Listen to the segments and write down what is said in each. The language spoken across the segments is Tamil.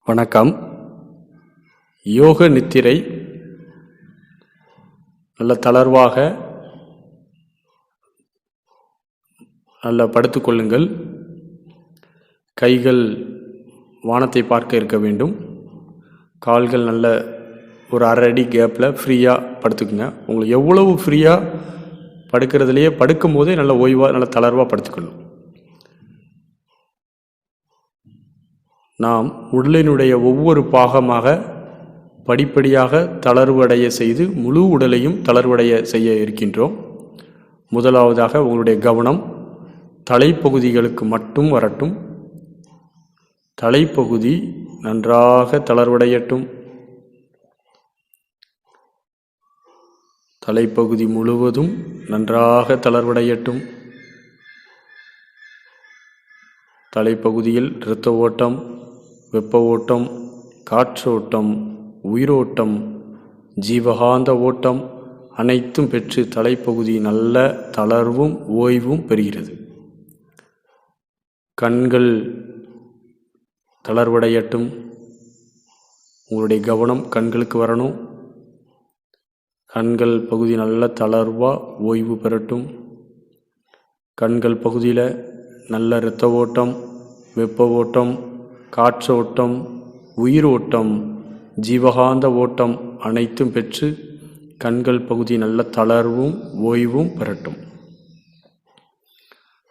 வணக்கம். யோக நித்திரை. நல்ல தளர்வாக நல்ல படுத்துக்கொள்ளுங்கள். கைகள் வானத்தை பார்க்க இருக்க வேண்டும். கால்கள் நல்ல ஒரு அரை அடி கேப்பில் ஃப்ரீயாக படுத்துக்குங்க. உங்களுக்கு எவ்வளவு ஃப்ரீயாக படுக்கிறதுலையே படுக்கும்போதே நல்ல ஓய்வாக நல்ல தளர்வாக படுத்துக்கணும். நாம் உடலினுடைய ஒவ்வொரு பாகமாக படிப்படியாக தளர்வடைய செய்து முழு உடலையும் தளர்வடைய செய்ய இருக்கின்றோம். முதலாவதாக உங்களுடைய கவனம் தலைப்பகுதிகளுக்கு மட்டும் வரட்டும். தலைப்பகுதி நன்றாக தளர்வடையட்டும். தலைப்பகுதி முழுவதும் நன்றாக தளர்வடையட்டும். தலைப்பகுதியில் இரத்த ஓட்டம், வெப்ப ஓட்டம், காற்றோட்டம், உயிரோட்டம், ஜீவகாந்த ஓட்டம் அனைத்தும் பெற்று தலைப்பகுதி நல்ல தளர்வும் ஓய்வும் பெறுகிறது. கண்கள் தளர்வடையட்டும். உங்களுடைய கவனம் கண்களுக்கு வரணும். கண்கள் பகுதி நல்ல தளர்வாக ஓய்வு பெறட்டும். கண்கள் பகுதியில் நல்ல இரத்த ஓட்டம், வெப்ப ஓட்டம், காற்றோட்டம், உயிரோட்டம், ஜீவகாந்த ஓட்டம் அனைத்தும் பெற்று கண்கள் பகுதி நல்ல தளர்வும் ஓய்வும் பெறட்டும்.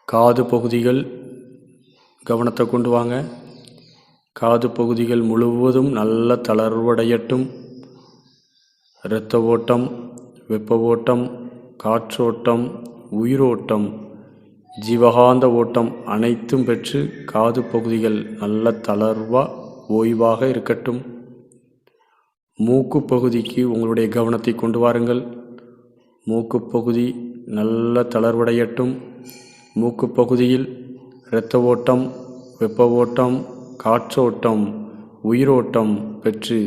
காது பகுதிகள் கவனத்தை கொண்டு வாங்க. காது பகுதிகள் முழுவதும் நல்ல தளர்வடையட்டும். இரத்த ஓட்டம், வெப்ப ஓட்டம், காற்றோட்டம், உயிரோட்டம், ஜீவகாந்த ஓட்டம் அனைத்தும் பெற்று காது பகுதிகள் நல்ல தளர்வாக ஓய்வாக இருக்கட்டும். மூக்கு பகுதிக்கு உங்களுடைய கவனத்தை கொண்டு வாருங்கள். மூக்கு பகுதி நல்ல தளர்வடையட்டும். மூக்கு பகுதியில் இரத்த ஓட்டம், வெப்ப ஓட்டம், காற்றோட்டம், உயிரோட்டம் பெற்று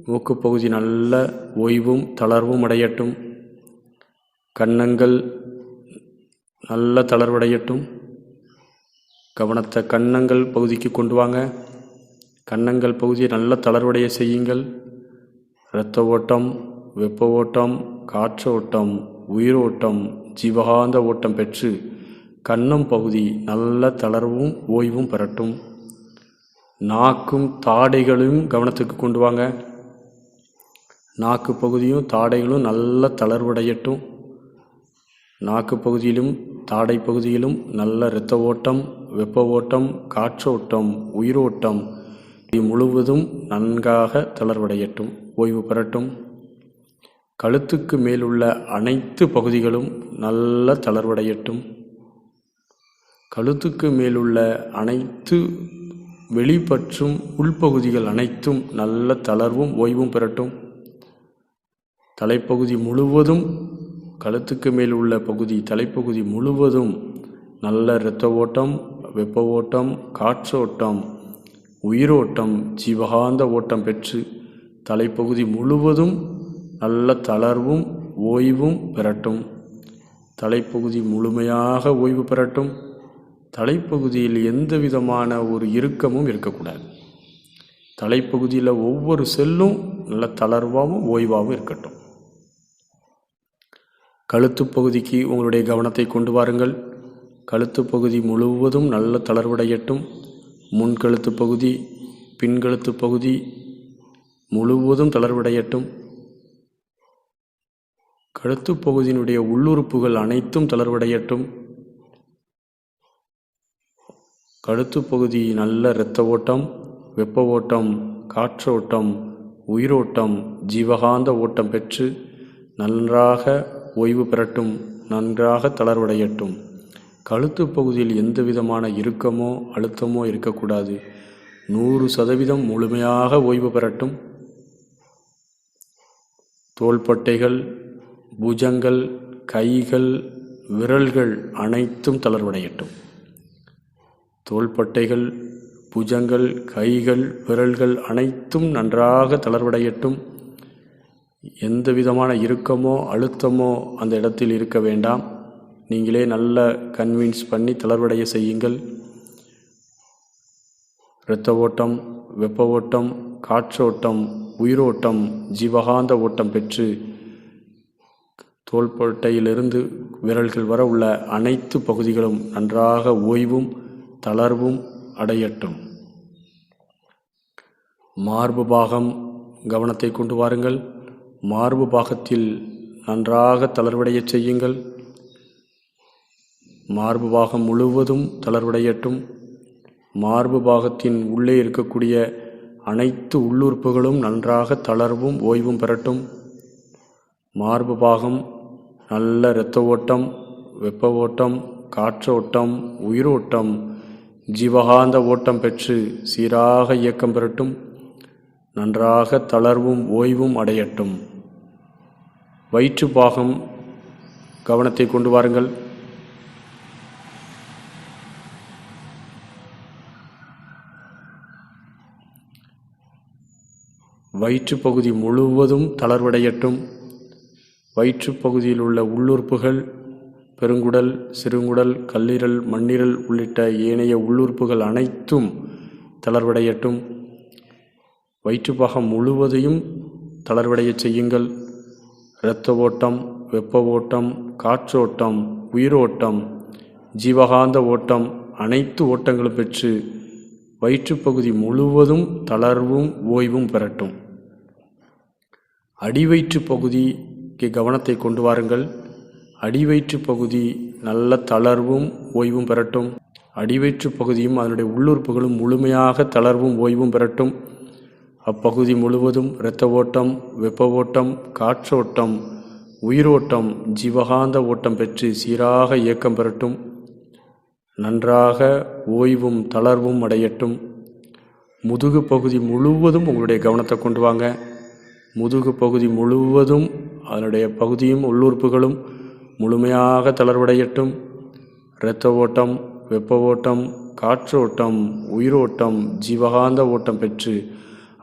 மூக்கு பகுதி நல்ல ஓய்வும் தளர்வும் அடையட்டும். கன்னங்கள் நல்ல தளர்வடையட்டும். கவனத்தை கன்னங்கள் பகுதிக்கு கொண்டு வாங்க. கன்னங்கள் பகுதியை நல்ல தளர்வடைய செய்யுங்கள். இரத்த ஓட்டம், வெப்ப ஓட்டம், காற்றோட்டம், உயிரோட்டம், ஜீவகாந்த ஓட்டம் பெற்று கன்னம் பகுதி நல்ல தளர்வும் ஓய்வும் பெறட்டும். நாக்கும் தாடைகளையும் கவனத்துக்கு கொண்டு வாங்க. நாக்கு பகுதியும் தாடைகளும் நல்ல தளர்வடையட்டும். நாக்கு பகுதியிலும் தாடை பகுதியிலும் நல்ல இரத்த ஓட்டம், வெப்ப ஓட்டம், காற்றோட்டம், உயிரோட்டம் முழுவதும் நன்காக தளர்வடையட்டும், ஓய்வு பெறட்டும். கழுத்துக்கு மேலுள்ள அனைத்து பகுதிகளும் நல்ல தளர்வடையட்டும். கழுத்துக்கு மேலுள்ள அனைத்து வெளிப்பற்றும் உள்பகுதிகள் அனைத்தும் நல்ல தளர்வும் ஓய்வும் பெறட்டும். தலைப்பகுதி முழுவதும் கழுத்துக்கு மேல் உள்ள பகுதி தலைப்பகுதி முழுவதும் நல்ல இரத்த ஓட்டம், வெப்ப ஓட்டம், காற்றோட்டம், உயிரோட்டம், ஜீவகாந்த ஓட்டம் பெற்று தலைப்பகுதி முழுவதும் நல்ல தளர்வும் ஓய்வும் பெறட்டும். தலைப்பகுதி முழுமையாக ஓய்வு பெறட்டும். தலைப்பகுதியில் எந்த விதமான ஒரு இறுக்கமும் இருக்கக்கூடாது. தலைப்பகுதியில் ஒவ்வொரு செல்லும் நல்ல தளர்வாகவும் ஓய்வாகவும் இருக்கட்டும். கழுத்து பகுதிக்கு உங்களுடைய கவனத்தை கொண்டு வாருங்கள். கழுத்து பகுதி முழுவதும் நல்ல தளர்வடையட்டும். முன்கழுத்து பகுதி, பின்கழுத்து பகுதி முழுவதும் தளர்வடையட்டும். கழுத்து பகுதியினுடைய உள்ளுறுப்புகள் அனைத்தும் தளர்வடையட்டும். கழுத்து பகுதி நல்ல இரத்த ஓட்டம், வெப்ப ஓட்டம், காற்றோட்டம், உயிரோட்டம், ஜீவகாந்த ஓட்டம் பெற்று நன்றாக ஓய்வு பெறட்டும், நன்றாக தளர்வடையட்டும். கழுத்து பகுதியில் எந்த விதமான இறுக்கமோ அழுத்தமோ இருக்கக்கூடாது. 100% முழுமையாக ஓய்வு பெறட்டும். தோள்பட்டைகள், புஜங்கள், கைகள், விரல்கள் அனைத்தும் தளர்வடையட்டும். தோள்பட்டைகள், புஜங்கள், கைகள், விரல்கள் அனைத்தும் நன்றாக தளர்வடையட்டும். எந்த விதமான இறுக்கமோ அழுத்தமோ அந்த இடத்தில் இருக்க வேண்டாம். நீங்களே நல்ல கன்வின்ஸ் பண்ணி தளர்வடைய செய்யுங்கள். இரத்த ஓட்டம், வெப்ப ஓட்டம், காற்றோட்டம், உயிரோட்டம், ஜீவகாந்த ஓட்டம் பெற்று தோள்பட்டையிலிருந்து விரல்கள் வர உள்ள அனைத்து பகுதிகளும் நன்றாக ஓய்வும் தளர்வும் அடையட்டும். மார்பு பாகம் கவனத்தை கொண்டு வாருங்கள். மார்பு பாகத்தில் நன்றாக தளர்வடையச் செய்யுங்கள். மார்பு பாகம் முழுவதும் தளர்வடையட்டும். மார்பு பாகத்தின் உள்ளே இருக்கக்கூடிய அனைத்து உள்ளுறுப்புகளும் நன்றாக தளர்வும் ஓய்வும் பெறட்டும். மார்பு பாகம் நல்ல இரத்த ஓட்டம், வெப்ப ஓட்டம், காற்றோட்டம், உயிரோட்டம், ஜீவகாந்த ஓட்டம் பெற்று சீராக இயக்கம் பெறட்டும். நன்றாக தளர்வும் ஓய்வும் அடையட்டும். வயிற்று பாகம் கவனத்தை கொண்டு வாருங்கள். வயிற்றுப்பகுதி முழுவதும் தளர்வடையட்டும். வயிற்றுப்பகுதியில் உள்ள உள்ளுறுப்புகள், பெருங்குடல், சிறுங்குடல், கல்லீரல், மண்ணீரல் உள்ளிட்ட ஏனைய உள்ளுறுப்புகள் அனைத்தும் தளர்வடையட்டும். வயிற்றுப்பாகம் முழுவதையும் தளர்வடையச் செய்யுங்கள். இரத்த ஓட்டம், வெப்ப ஓட்டம், காற்றோட்டம், உயிரோட்டம், ஜீவகாந்த ஓட்டம் அனைத்து ஓட்டங்களும் பெற்று வயிற்றுப்பகுதி முழுவதும் தளர்வும் ஓய்வும் பெறட்டும். அடிவயிற்று பகுதிக்கு கவனத்தை கொண்டு வாருங்கள். அடிவயிற்று பகுதி நல்ல தளர்வும் ஓய்வும் பெறட்டும். அடிவயிற்று பகுதியும் அதனுடைய உள்ளுறுப்புகளும் முழுமையாக தளர்வும் ஓய்வும் பெறட்டும். அப்பகுதி முழுவதும் இரத்த ஓட்டம், வெப்ப ஓட்டம், காற்றோட்டம், உயிரோட்டம், ஜீவகாந்த ஓட்டம் பெற்று சீராக இயக்கம் பெறட்டும். நன்றாக ஓய்வும் தளர்வும் அடையட்டும். முதுகு பகுதி முழுவதும் உங்களுடைய கவனத்தை கொண்டு வாங்க. முதுகு பகுதி முழுவதும் அதனுடைய பகுதியும் உள்ளுறுப்புகளும் முழுமையாக தளர்வடையட்டும். இரத்த ஓட்டம், வெப்ப ஓட்டம், காற்றோட்டம், உயிரோட்டம், ஜீவகாந்த ஓட்டம் பெற்று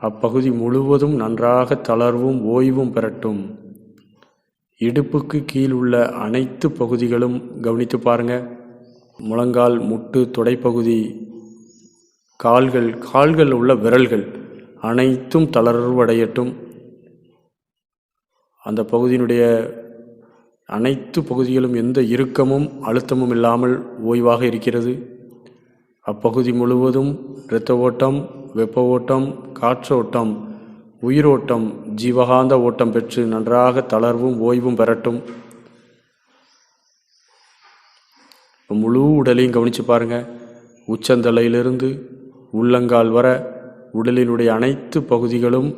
அப்பகுதி முழுவதும் நன்றாக தளர்வும் ஓய்வும் பெறட்டும். இடுப்புக்கு கீழ் உள்ள அனைத்து பகுதிகளும் கவனித்து பாருங்க. முழங்கால், முட்டு, தொடைப்பகுதி, கால்கள் உள்ள விரல்கள் அனைத்தும் தளர்வடையட்டும். அந்த பகுதியினுடைய அனைத்து பகுதிகளும் எந்த இறுக்கமும் அழுத்தமும் இல்லாமல் ஓய்வாக இருக்கிறது. அப்பகுதி முழுவதும் இரத்த ஓட்டம், வெப்ப ஓட்டம், காற்றோட்டம், உயிரோட்டம், ஜீவகாந்த ஓட்டம் பெற்று நன்றாக தளர்வும் ஓய்வும் பெறட்டும். முழு உடலையும் கவனித்து பாருங்கள். உச்சந்தலையிலிருந்து உள்ளங்கால் வர உடலினுடைய அனைத்து பகுதிகளும்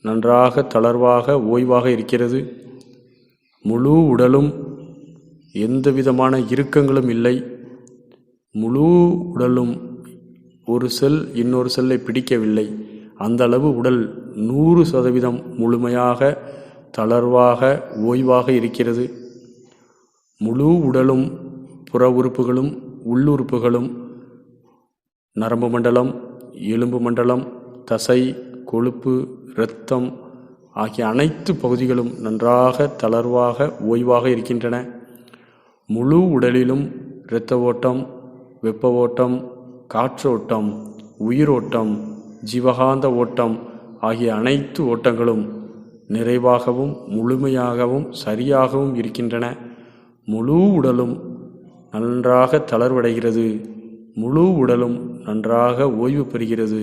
நன்றாக தளர்வாக ஓய்வாக இருக்கிறது. முழு உடலும் எந்த விதமான இறுக்கங்களும் இல்லை. முழு உடலும் ஒரு செல் இன்னொரு செல்லை பிடிக்கவில்லை. அந்த அளவு உடல் 100% முழுமையாக தளர்வாக ஓய்வாக இருக்கிறது. முழு உடலும் புற உறுப்புகளும் உள்ளுறுப்புகளும், நரம்பு மண்டலம், எலும்பு மண்டலம், தசை, கொழுப்பு, இரத்தம் ஆகிய அனைத்து பகுதிகளும் நன்றாக தளர்வாக ஓய்வாக இருக்கின்றன. முழு உடலிலும் இரத்த ஓட்டம், வெப்ப ஓட்டம், காற்றோட்டம், உயிரோட்டம், ஜீவகாந்த ஓட்டம் ஆகிய அனைத்து ஓட்டங்களும் நிறைவாகவும் முழுமையாகவும் சரியாகவும் இருக்கின்றன. முழு உடலும் நன்றாக தளர்வடைகிறது. முழு உடலும் நன்றாக ஓய்வு பெறுகிறது.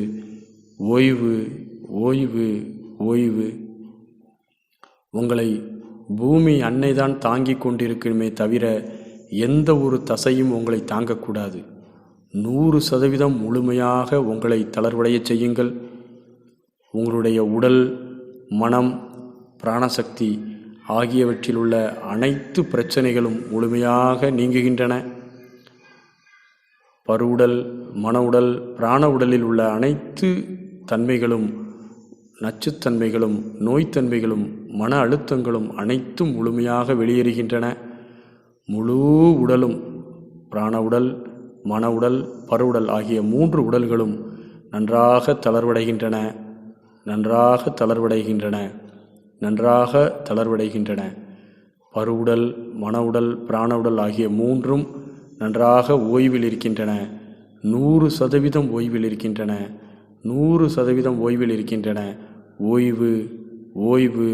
ஓய்வு, ஓய்வு, ஓய்வு. உங்களை பூமி அன்னைதான் தாங்கிக் கொண்டிருக்குமே தவிர எந்த ஒரு தசையும் உங்களை தாங்கக்கூடாது. 100% முழுமையாக உங்களை தளர்வடைய செய்யுங்கள். உங்களுடைய உடல், மனம், பிராணசக்தி ஆகியவற்றில் உள்ள அனைத்து பிரச்சனைகளும் முழுமையாக நீங்குகின்றன. பருவுடல், மன உடல், பிராண உடலில் உள்ள அனைத்து தன்மைகளும், நச்சுத்தன்மைகளும், நோய்த்தன்மைகளும், மன அழுத்தங்களும் அனைத்தும் முழுமையாக வெளியேறுகின்றன. முழு உடலும், பிராண உடல், மன உடல், பருவுடல் ஆகிய 3 உடல்களும் நன்றாக தளர்வடைகின்றன. நன்றாக தளர்வடைகின்றன. நன்றாக தளர்வடைகின்றன. பருவுடல், மன உடல், பிராண உடல் ஆகிய 3ம் நன்றாக ஓய்வில் இருக்கின்றன. 100% ஓய்வில் இருக்கின்றன. 100% ஓய்வில் இருக்கின்றன. ஓய்வு, ஓய்வு,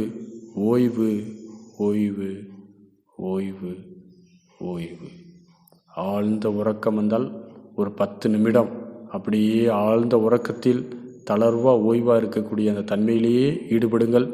ஓய்வு, ஓய்வு, ஓய்வு, ஓய்வு. ஆழ்ந்த உறக்கம் வந்தால் ஒரு 10 நிமிடம் அப்படியே ஆழ்ந்த உறக்கத்தில் தளர்வாக ஓய்வாக இருக்கக்கூடிய அந்த தன்மையிலேயே ஈடுபடுங்கள்.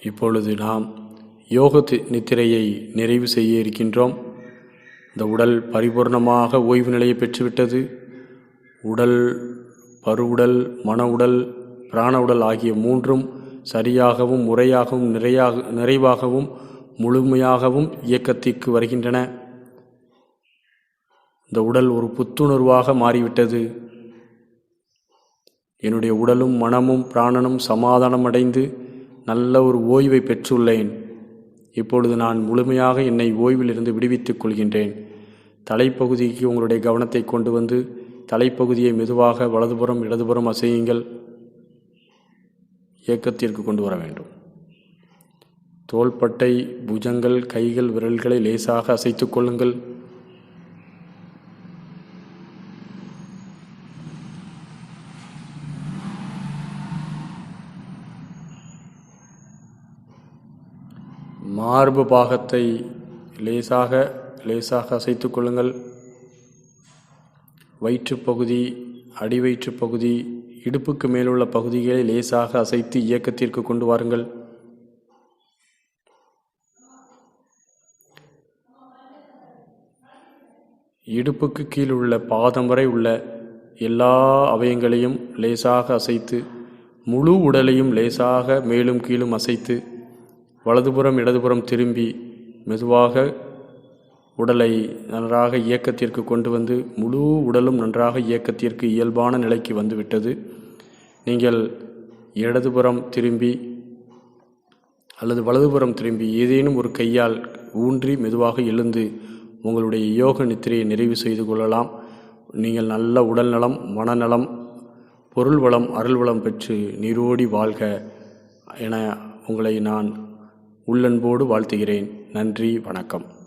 இப்பொழுது நாம் யோக நித்திரையை நிறைவு செய்ய இருக்கின்றோம். இந்த உடல் பரிபூர்ணமாக ஓய்வு நிலையை பெற்றுவிட்டது. உடல், பருவுடல், மன உடல், பிராண உடல் ஆகிய மூன்றும் சரியாகவும் முறையாகவும் நிறைவாகவும் முழுமையாகவும் இயக்கத்திற்கு வருகின்றன. இந்த உடல் ஒரு புத்துணர்வாக மாறிவிட்டது. என்னுடைய உடலும் மனமும் பிராணனும் சமாதானம் அடைந்து நல்ல ஒரு ஓய்வை பெற்றுள்ளேன். இப்பொழுது நான் முழுமையாக என்னை ஓய்விலிருந்து விடுவித்துக் கொள்கின்றேன். தலைப்பகுதிக்கு உங்களுடைய கவனத்தை கொண்டு வந்து தலைப்பகுதியை மெதுவாக வலதுபுறம் இடதுபுறம் அசையுங்கள். இயக்கத்திற்கு கொண்டு வர வேண்டும். தோள்பட்டை, புஜங்கள், கைகள், விரல்களை லேசாக அசைத்துக் கொள்ளுங்கள். மார்பு பாகத்தை லேசாக அசைத்துக் கொள்ளுங்கள். வயிற்றுப்பகுதி, அடிவயிற்றுப்பகுதி, இடுப்புக்கு மேலுள்ள பகுதிகளை லேசாக அசைத்து இயக்கத்திற்கு கொண்டு வாருங்கள். இடுப்புக்கு கீழ் உள்ள பாதம் வரை உள்ள எல்லா அவயங்களையும் லேசாக அசைத்து முழு உடலையும் லேசாக மேலும் கீழும் அசைத்து வலதுபுறம் இடதுபுறம் திரும்பி மெதுவாக உடலை நன்றாக இயக்கத்திற்கு கொண்டு வந்து முழு உடலும் நன்றாக இயக்கத்திற்கு இயல்பான நிலைக்கு வந்துவிட்டது. நீங்கள் இடதுபுறம் திரும்பி அல்லது வலதுபுறம் திரும்பி ஏதேனும் ஒரு கையால் ஊன்றி மெதுவாக எழுந்து உங்களுடைய யோக நித்திரையை நிறைவு செய்து கொள்ளலாம். நீங்கள் நல்ல உடல் நலம், மனநலம், பொருள் வளம், அருள் வளம் பெற்று நீரோடி வாழ்க என உங்களை நான் உள்ளன்போடு வாழ்த்துகிறேன். நன்றி, வணக்கம்.